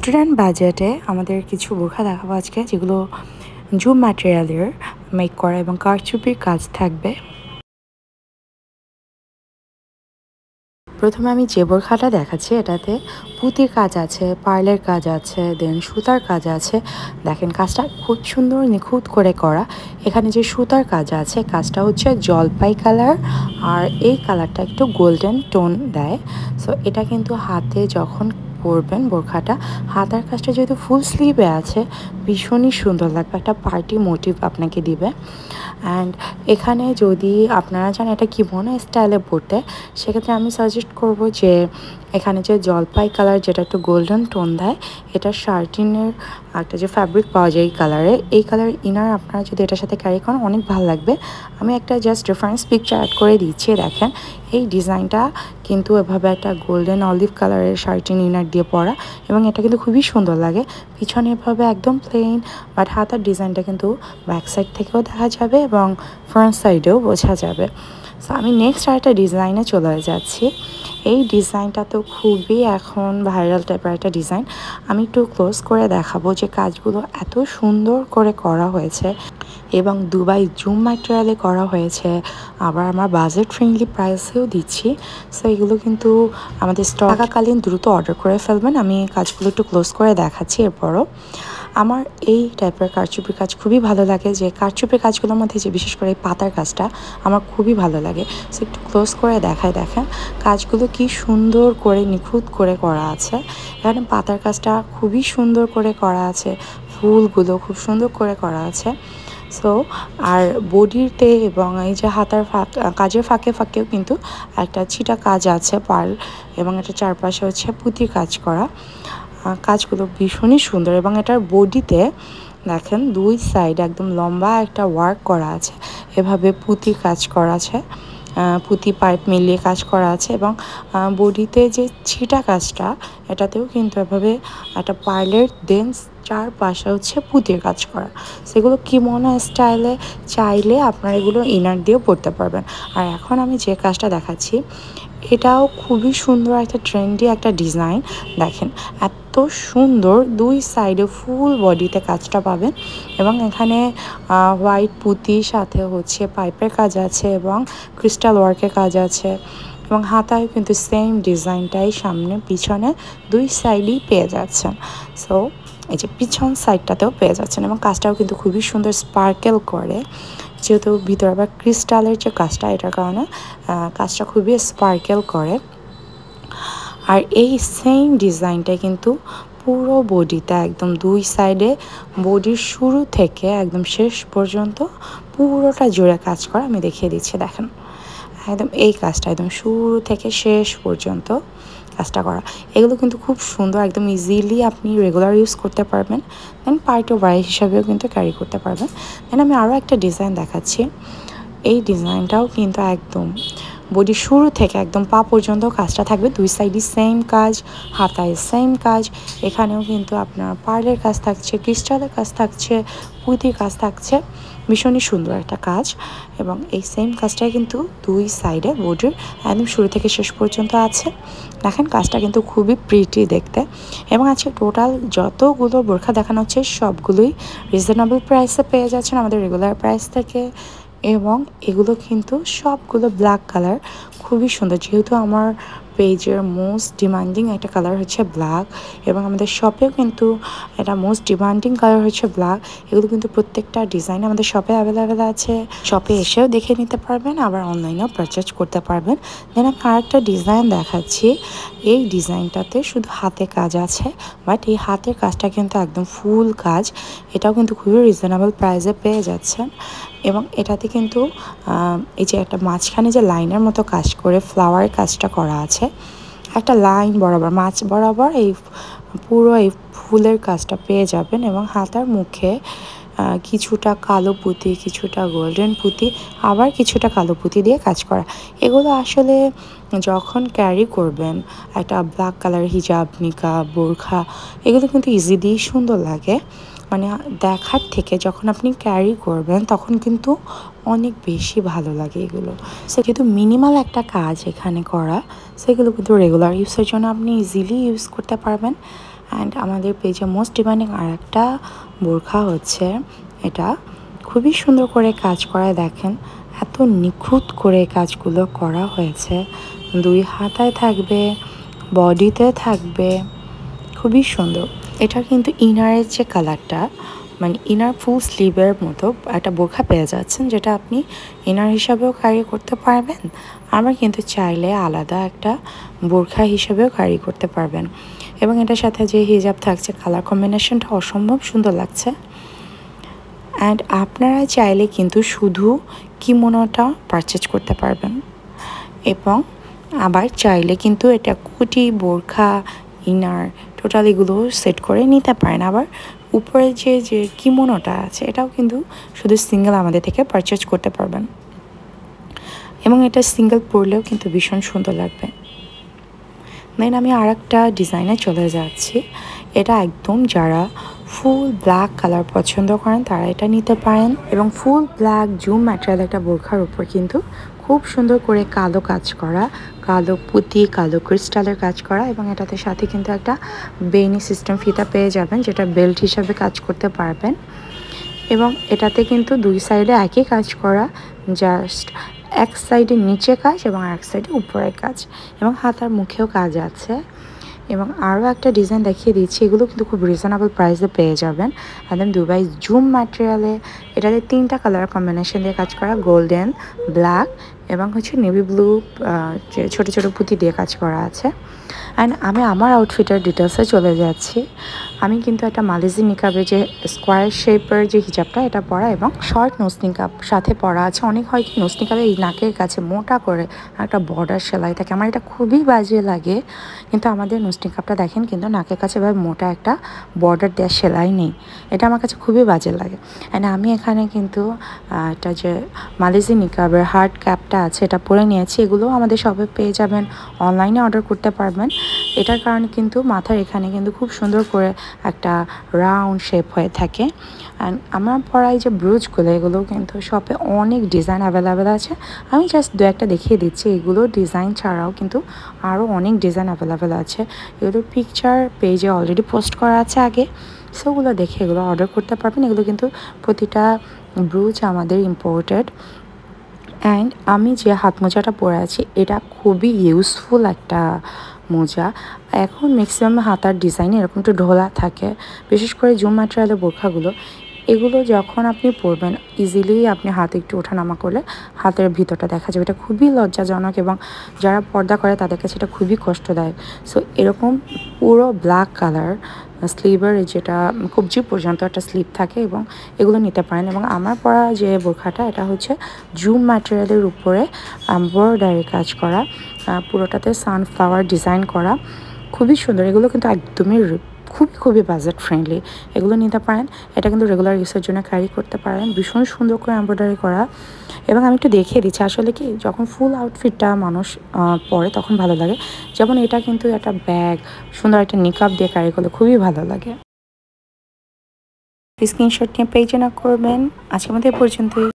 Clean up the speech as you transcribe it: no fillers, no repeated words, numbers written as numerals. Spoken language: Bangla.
স্টুডেন্ট বাজেটে আমাদের কিছু বোরখা দেখাবো আজকে, যেগুলো জুম ম্যাটেরিয়ালের মেক করা এবং কারচুপির কাজ থাকবে। প্রথমে আমি যে বোরখাটা দেখাচ্ছি এটাতে পুঁতির কাজ আছে, পার্লের কাজ আছে, দেন সুতার কাজ আছে। দেখেন কাজটা খুব সুন্দর নিখুঁত করে করা। এখানে যে সুতার কাজ আছে কাজটা হচ্ছে জলপাই কালার, আর এই কালারটা একটু গোল্ডেন টোন দেয়। সো এটা কিন্তু হাতে যখন পরবেন বোরখাটা, হাতার কাজটা যেহেতু ফুল স্লিভে আছে ভীষণই সুন্দর লাগবে, একটা পার্টি মোটিভ আপনাকে দিবে। অ্যান্ড এখানে যদি আপনারা চান এটা কিমোনো স্টাইলে পরতে, সেক্ষেত্রে আমি সাজেস্ট করব যে এখানে যে জলপাই কালার, যেটা একটু গোল্ডেন টোন দেয়, এটা শার্টিনের একটা যে ফ্যাব্রিক পাওয়া যায় এই কালারে, এই কালার ইনার আপনারা যদি এটার সাথে ক্যারি করেন অনেক ভালো লাগবে। আমি একটা জাস্ট রেফারেন্স পিকচার অ্যাড করে দিচ্ছি, দেখেন এই ডিজাইনটা কিন্তু এভাবে একটা গোল্ডেন অলিভ কালারের শার্টিন ইনার দিয়ে পরা, এবং এটা কিন্তু খুবই সুন্দর লাগে। পিছনে এভাবে একদম প্লেন, বাট হাতার ডিজাইনটা কিন্তু ব্যাক সাইড থেকেও দেখা যাবে এবং ফ্রন্ট সাইডেও বোঝা যাবে। সো আমি নেক্সট আরেকটা ডিজাইনে চলে যাচ্ছি। এই ডিজাইনটা তো খুবই এখন ভাইরাল টাইপের একটা ডিজাইন। আমি একটু ক্লোজ করে দেখাবো যে কাজগুলো এত সুন্দর করে করা হয়েছে এবং দুবাই জুম ম্যাটেরিয়ালে করা হয়েছে, আবার আমার বাজেট ফ্রেন্ডলি প্রাইসেও দিচ্ছি। সো এগুলো কিন্তু আমাদের স্টক থাকাকালীন দ্রুত অর্ডার করে ফেলবেন। আমি কাজগুলো একটু ক্লোজ করে দেখাচ্ছি। এরপরও আমার এই টাইপের কারচুপির কাজ খুবই ভালো লাগে, যে কারচুপির কাজগুলোর মধ্যে যে বিশেষ করে এই পাতার কাজটা আমার খুবই ভালো লাগে। সো একটু ক্লোজ করে দেখায়, দেখেন কাজগুলো কি সুন্দর করে নিখুঁত করে করা আছে। এখানে পাতার কাজটা খুবই সুন্দর করে করা আছে, ফুলগুলো খুব সুন্দর করে করা আছে। সো আর বডিতে এবং এই যে হাতার কাজের ফাঁকে ফাঁকেও কিন্তু একটা ছিটা কাজ আছে পার্ল, এবং এটা চারপাশে হচ্ছে পুঁতির কাজ করা। কাজগুলো ভীষণই সুন্দর, এবং এটার বডিতে দেখেন দুই সাইড একদম লম্বা একটা ওয়ার্ক করা আছে, এভাবে পুঁতির কাজ করা আছে, পুঁতি পাইপ মিলিয়ে কাজ করা আছে। এবং বডিতে যে ছিটা কাজটা, এটাতেও কিন্তু এভাবে একটা পার্লের দেন চারপাশে হচ্ছে পুঁতির কাজ করা। সেগুলো কিমোনো স্টাইলে চাইলে আপনারা এগুলো ইনার দিয়েও পরতে পারবেন। আর এখন আমি যে কাজটা দেখাচ্ছি এটাও খুবই সুন্দর একটা ট্রেন্ডি একটা ডিজাইন। দেখেন এত সুন্দর, দুই সাইডে ফুল বডিতে কাজটা পাবেন, এবং এখানে হোয়াইট পুঁতির সাথে হচ্ছে পাইপের কাজ আছে এবং ক্রিস্টাল ওয়ার্কের কাজ আছে, এবং হাতায় কিন্তু সেম ডিজাইনটাই সামনে পিছনে দুই সাইডেই পেয়ে যাচ্ছেন। সো এই যে পিছন সাইডটাতেও পেয়ে যাচ্ছেন, এবং কাজটাও কিন্তু খুবই সুন্দর স্পার্কেল করে, যেহেতু ভিতরে আবার ক্রিস্টালের যে কাজটা, এটার কারণে কাজটা খুবই স্পার্কেল করে। আর এই সেম ডিজাইনটা কিন্তু পুরো বডিতে একদম দুই সাইডে, বডির শুরু থেকে একদম শেষ পর্যন্ত পুরোটা জুড়ে কাজ করা। আমি দেখিয়ে দিচ্ছি, দেখেন একদম এই কাজটা একদম শুরু থেকে শেষ পর্যন্ত কাজটা করা। এগুলো কিন্তু খুব সুন্দর, একদম ইজিলি আপনি রেগুলার ইউজ করতে পারবেন, দেন পার্টি ওয়্যার হিসাবেও কিন্তু ক্যারি করতে পারবেন। দেন আমি আরও একটা ডিজাইন দেখাচ্ছি। এই ডিজাইনটাও কিন্তু একদম বডি শুরু থেকে একদম পা পর্যন্ত কাজটা থাকবে, দুই সাইডই সেম কাজ, হাতায় সেম কাজ। এখানেও কিন্তু আপনার পার্লের কাজ থাকছে, ক্রিস্টালের কাজ থাকছে, পুঁতির কাজ থাকছে, ভীষণই সুন্দর একটা কাজ। এবং এই সেম কাজটাই কিন্তু দুই সাইডে বডির একদম শুরু থেকে শেষ পর্যন্ত আছে। দেখেন কাজটা কিন্তু খুবই প্রিটি দেখতে। এবং আজকে টোটাল যতগুলো বোরখা দেখানো হচ্ছে সবগুলোই রিজনেবল প্রাইসে পেয়ে যাচ্ছেন আমাদের রেগুলার প্রাইস থেকে। এবং এগুলো কিন্তু সবগুলো ব্ল্যাক কালার, খুবই সুন্দর, যেহেতু আমার পেজের মোস্ট ডিমান্ডিং একটা কালার হচ্ছে ব্ল্যাক, এবং আমাদের শপেও কিন্তু এটা মোস্ট ডিমান্ডিং কালার হচ্ছে ব্ল্যাক। এগুলো কিন্তু প্রত্যেকটা ডিজাইন আমাদের শপে অ্যাভেলেবেল আছে, শপে এসেও দেখে নিতে পারবেন, আবার অনলাইনেও পারচেজ করতে পারবেন। দেন আমি আরেকটা ডিজাইন দেখাচ্ছি। এই ডিজাইনটাতে শুধু হাতে কাজ আছে, বাট এই হাতের কাজটা কিন্তু একদম ফুল কাজ, এটাও কিন্তু খুবই রিজনেবল প্রাইসে পেয়ে যাচ্ছেন। এবং এটাতে কিন্তু এই যে একটা মাঝখানে যে লাইনের মতো কাজ করে ফ্লাওয়ার কাজটা করা আছে, একটা লাইন বরাবর মাছ বরাবর এই পুরো এই ফুলের কাজটা পেয়ে যাবেন। এবং হাতার মুখে কিছুটা কালো পুঁতি, কিছুটা গোল্ডেন পুঁতি, আবার কিছুটা কালো পুঁতি দিয়ে কাজ করা। এগুলো আসলে যখন ক্যারি করবেন একটা ব্ল্যাক কালার হিজাব, নিকাব, বোরখা, এগুলো কিন্তু ইজিলি সুন্দর লাগে, মানে দেখার থেকে যখন আপনি ক্যারি করবেন তখন কিন্তু অনেক বেশি ভালো লাগে এগুলো। সো যেহেতু মিনিমাল একটা কাজ এখানে করা, সেগুলো কিন্তু রেগুলার ইউজের জন্য আপনি ইজিলি ইউজ করতে পারবেন। অ্যান্ড আমাদের পেজে মোস্ট ডিমান্ডিং আর একটা বোরখা হচ্ছে এটা। খুবই সুন্দর করে কাজ করা, দেখেন এত নিখুঁত করে কাজগুলো করা হয়েছে। 2 হাতায় থাকবে, বডিতে থাকবে, খুবই সুন্দর। এটা কিন্তু ইনারের যে কালারটা, মানে ইনার ফুল স্লিভের মতো একটা বোরখা পেয়ে যাচ্ছেন, যেটা আপনি ইনার হিসাবেও ক্যারি করতে পারবেন। আমরা কিন্তু চাইলে আলাদা একটা বোরখা হিসেবেও ক্যারি করতে পারবেন। এবং এটার সাথে যে হিজাব থাকছে, কালার কম্বিনেশনটা অসম্ভব সুন্দর লাগছে। অ্যান্ড আপনারা চাইলে কিন্তু শুধু কিমোনোটা পারচেজ করতে পারবেন, এবং আবার চাইলে কিন্তু এটা কুটি, বোরখা, ইনার টোটাল এগুলো সেট করে নিতে পারেন। আবার উপরে যে কিমোনোটা আছে এটাও কিন্তু শুধু সিঙ্গেল আমাদের থেকে পারচেজ করতে পারবেন, এবং এটা সিঙ্গেল পরলেও কিন্তু ভীষণ সুন্দর লাগবে। দেন আমি আর একটা ডিজাইনে চলে যাচ্ছি। এটা একদম যারা ফুল ব্ল্যাক কালার পছন্দ করেন তারা এটা নিতে পারেন, এবং ফুল ব্ল্যাক জুম ম্যাটেরিয়াল একটা বোরখার উপর কিন্তু খুব সুন্দর করে কালো কাজ করা, কালো পুঁতি, কালো ক্রিস্টালের কাজ করা, এবং এটাতে সাথে কিন্তু একটা বেনি সিস্টেম ফিতা পেয়ে যাবেন, যেটা বেল্ট হিসাবে কাজ করতে পারবেন। এবং এটাতে কিন্তু 2 সাইডে একই কাজ করা, জাস্ট এক সাইডে নিচে কাজ এবং এক সাইডে উপরে কাজ, এবং হাতার মুখেও কাজ আছে। এবং আরও একটা ডিজাইন দেখিয়ে দিচ্ছি, এগুলো কিন্তু খুব রিজনেবল প্রাইসে পেয়ে যাবেন। একদম দুবাই জুম ম্যাটেরিয়ালে, এটাতে 3টা কালার কম্বিনেশন দিয়ে কাজ করা, গোল্ডেন, ব্ল্যাক এবং হচ্ছে নেভি ব্লু, যে ছোটো ছোটো পুঁতি দিয়ে কাজ করা আছে। অ্যান্ড আমি আমার আউটফিটের ডিটেলসে চলে যাচ্ছি। আমি কিন্তু একটা মালয়েশি নিকাবের যে স্কোয়ার শেপের যে হিজাবটা এটা পরা, এবং শর্ট নোজ নিকাব সাথে পরা আছে। অনেক হয় কি নোজ নিকাবে এই নাকের কাছে মোটা করে একটা বর্ডার সেলাই থাকে, আমার এটা খুবই বাজে লাগে। কিন্তু আমাদের নোজ নিকাবটা দেখেন কিন্তু নাকের কাছে এভাবে মোটা একটা বর্ডার দেওয়া সেলাই নেই, এটা আমার কাছে খুবই বাজে লাগে। অ্যান্ড আমি এখানে কিন্তু একটা যে মালয়েশি নিকাবের হার্ড ক্যাপটা আছে এটা পরে নিয়েছি। এগুলো আমাদের শপে পেয়ে যাবেন, অনলাইনে অর্ডার করতে পারবেন। এটার কারণে কিন্তু মাথার এখানে কিন্তু খুব সুন্দর করে একটা রাউন্ড শেপ হয়ে থাকে। অ্যান্ড আমার পরা এই যে ব্রুজগুলো, এগুলো কিন্তু শপে অনেক ডিজাইন অ্যাভেলেবেল আছে। আমি জাস্ট 2-একটা দেখিয়ে দিচ্ছি, এগুলো ডিজাইন ছাড়াও কিন্তু আরও অনেক ডিজাইন অ্যাভেলেবেল আছে। এগুলোর পিকচার পেজে অলরেডি পোস্ট করা আছে আগে, সেগুলো দেখে এগুলো অর্ডার করতে পারবেন। এগুলো কিন্তু প্রতিটা ব্রুজ আমাদের ইম্পোর্টেড। অ্যান্ড আমি যে হাত মোজাটা পরে আছি এটা খুবই ইউজফুল একটা মোজা। এখন ম্যাক্সিমাম হাতার ডিজাইন এরকম একটু ঢোলা থাকে, বিশেষ করে জুম ম্যাটেরিয়ালের বোরখাগুলো। এগুলো যখন আপনি পরবেন ইজিলি আপনি হাতে একটু ওঠানামা করলে হাতের ভিতরটা দেখা যাবে। এটা খুবই লজ্জাজনক, এবং যারা পর্দা করে তাদের কাছে এটা খুবই কষ্টদায়ক। সো এরকম পুরো ব্ল্যাক কালার স্লিভের যেটা কবজি পর্যন্ত একটা স্লিভ থাকে, এবং এগুলো নিতে পারেন। এবং আমার পরা যে বোরখাটা এটা হচ্ছে জুম ম্যাটেরিয়ালের উপরে এমব্রয়ডারি কাজ করা, পুরোটাতে সানফ্লাওয়ার ডিজাইন করা, খুবই সুন্দর। এগুলো কিন্তু একদমই খুবই বাজেট ফ্রেন্ডলি, এগুলো নিতে পারেন। এটা কিন্তু রেগুলার ইউজের জন্য ক্যারি করতে পারেন, ভীষণ সুন্দর করে এমব্রয়ডারি করা। এবং আমি একটু দেখিয়ে দিচ্ছি আসলে কি যখন ফুল আউটফিটটা মানুষ পরে তখন ভালো লাগে। যেমন এটা কিন্তু একটা ব্যাগ, সুন্দর একটা নিকাব দিয়ে ক্যারি করলে খুবই ভালো লাগে। স্ক্রিনশট নিয়ে পেজে না করবেন। আজকের মধ্যে এই পর্যন্তই।